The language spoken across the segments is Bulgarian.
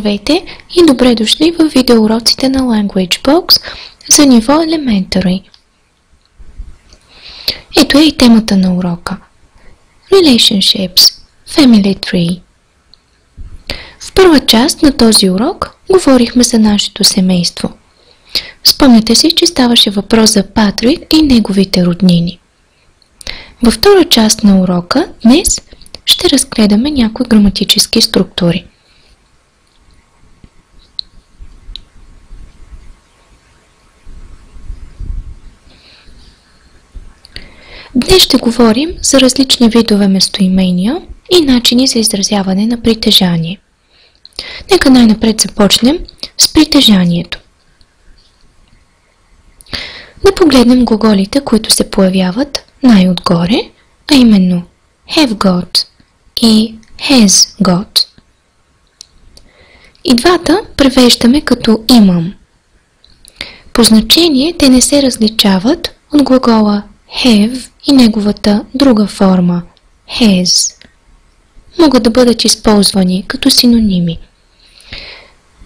Здравейте и добре дошли в видеоуроците на LanguageBox за ниво Elementary. Ето е и темата на урока. Relationships, Family Tree. В първа част на този урок говорихме за нашето семейство. Спомняте си, че ставаше въпрос за Патрик и неговите роднини. Във втора част на урока днес ще разгледаме някои граматически структури. Днес ще говорим за различни видове местоимения и начини за изразяване на притежание. Нека най-напред започнем с притежанието. Да погледнем глаголите, които се появяват най-отгоре, а именно have got и has got. И двата превеждаме като имам. По значение те не се различават от глагола have и неговата друга форма has. Могат да бъдат използвани като синоними.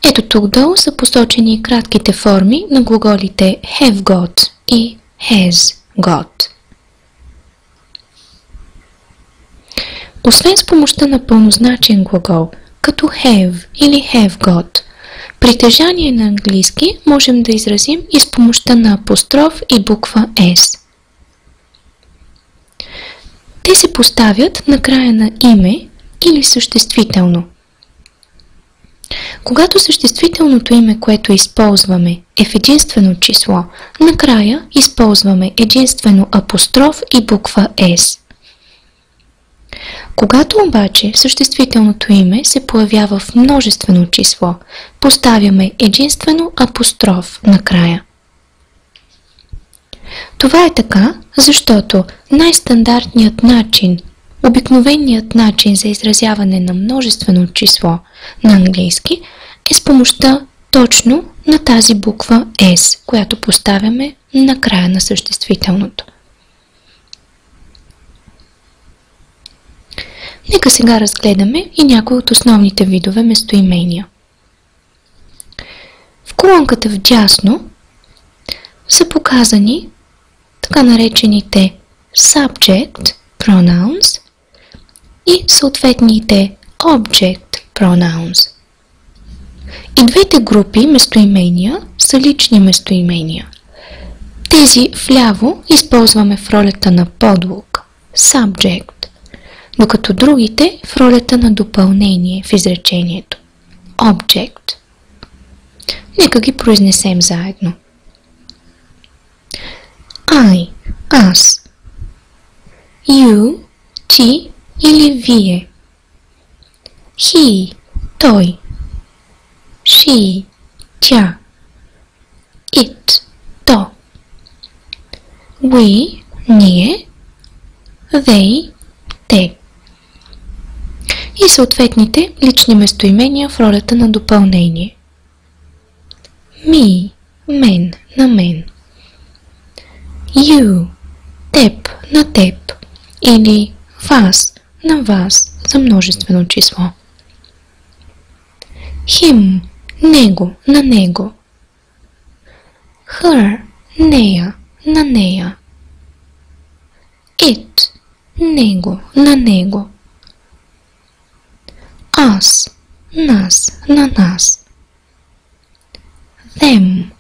Ето тук долу са посочени кратките форми на глаголите have got и has got. Освен с помощта на пълнозначен глагол, като have или have got, притежание на английски можем да изразим и с помощта на апостроф и буква S. Те се поставят на края на име или съществително. Когато съществителното име, което използваме, е в единствено число, накрая използваме единствено апостроф и буква S. Когато обаче съществителното име се появява в множествено число, поставяме единствено апостроф накрая. Това е така, защото най-стандартният начин, обикновеният начин за изразяване на множествено число на английски е с помощта точно на тази буква S, която поставяме на края на съществителното. Нека сега разгледаме и някои от основните видове местоимения. В колонката вдясно са показани така наречените subject pronouns и съответните object pronouns. И двете групи местоимения са лични местоимения. Тези вляво използваме в ролята на подлог subject, докато другите в ролята на допълнение в изречението object. Нека ги произнесем заедно. I, аз. You, ти или вие. He, той. She, тя. It, то. We, ние. They, те. И съответните лични местоимения в ролята на допълнение. Me, мен, на мен. You, теб, на теб. Или вас, на вас, за множествено число. Him, него, на него. Her, нея, на нея. It, него, на него. Us, нас, на нас. Them,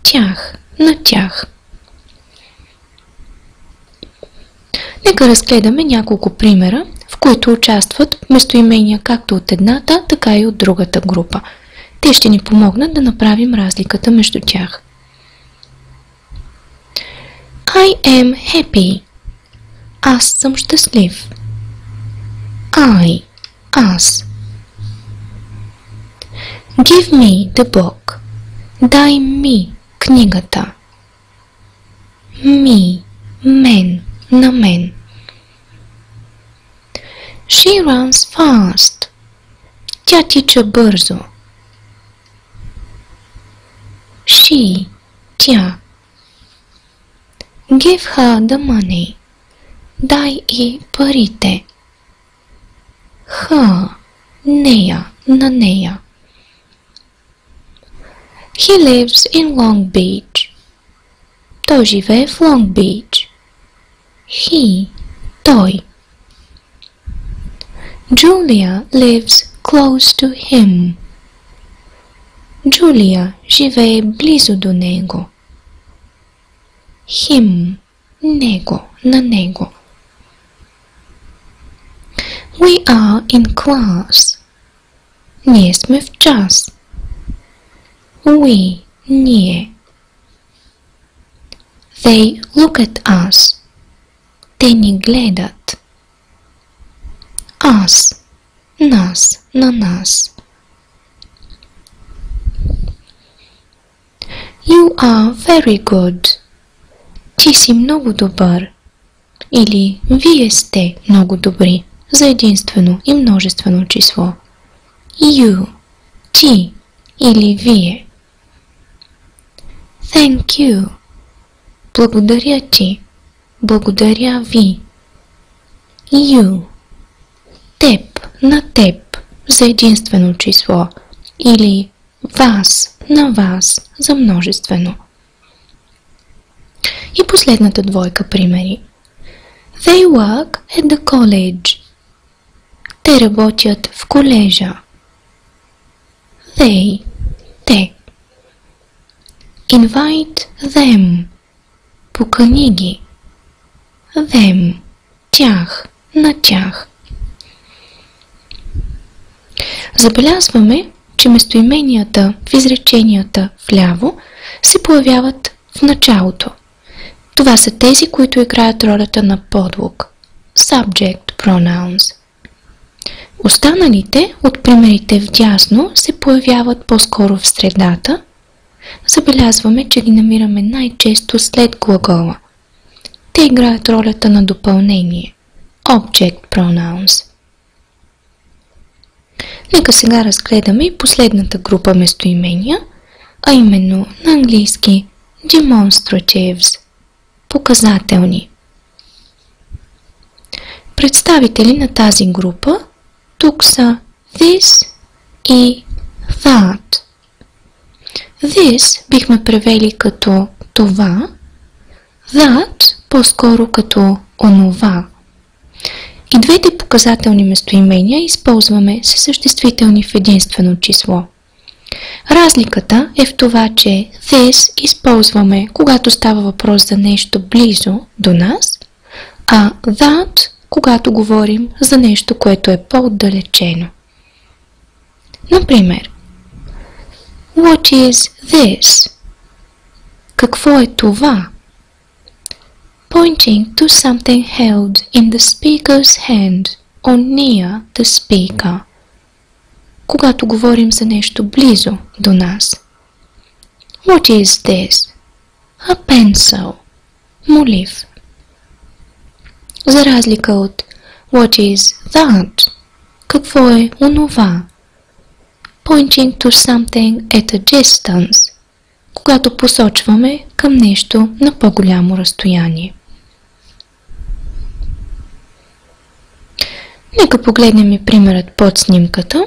тях, на тях. Нека разгледаме няколко примера, в които участват местоимения както от едната, така и от другата група. Те ще ни помогнат да направим разликата между тях. I am happy. Аз съм щастлив. I, аз. Give me the book. Дай ми книгата. Me, мен, на мен. She runs fast. Тя тича бързо. She, тя. Give her the money. Дай и парите. Her, нея, на нея. He lives in Long Beach. Той живее в Long Beach. He, той. Julia lives close to him. Джулия живее близо до него. Him, него, на него. We are in class. Ние сме в час. We, ние. They look at us. Те ни гледат. Us, нас, на нас. You are very good. Ти си много добър. Или вие сте много добри за единствено и множествено число. You, ти или вие. Thank you. Благодаря ти. Благодаря ви. You. Теб, на теб, за единствено число. Или вас, на вас, за множествено. И последната двойка примери. They work at the college. Те работят в колежа. They, те. Invite them. Покани ги. Them, тях, на тях. Забелязваме, че местоименията в изреченията вляво се появяват в началото. Това са тези, които играят ролята на подлог – subject pronouns. Останалите от примерите вдясно се появяват по-скоро в средата. Забелязваме, че ги намираме най-често след глагола. Те играят ролята на допълнение – object pronouns. Нека сега разгледаме и последната група местоимения, а именно на английски demonstratives – показателни. Представители на тази група тук са this и that. This бихме превели като това, that по-скоро като онова. И двете показателни местоимения използваме съсъществителни в единствено число. Разликата е в това, че this използваме, когато става въпрос за нещо близо до нас, а that, когато говорим за нещо, което е по-отдалечено. Например, What is this? Какво е това? Pointing to something held in the speaker's hand or near the speaker. Когато говорим за нещо близо до нас. What is this? A pencil. Молив. За разлика от What is that? Какво е онова? Pointing to something at a distance. Когато посочваме към нещо на по-голямо разстояние. Нека погледнем и примерът под снимката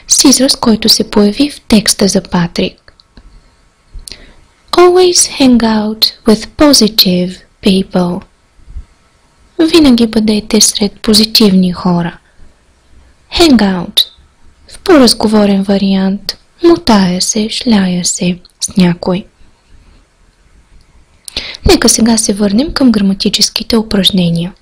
с израз, който се появи в текста за Патрик. Always hang out with positive people. Винаги бъдете сред позитивни хора. Hang out. В по-разговорен вариант мотая се, шляя се с някой. Нека сега се върнем към граматическите упражнения.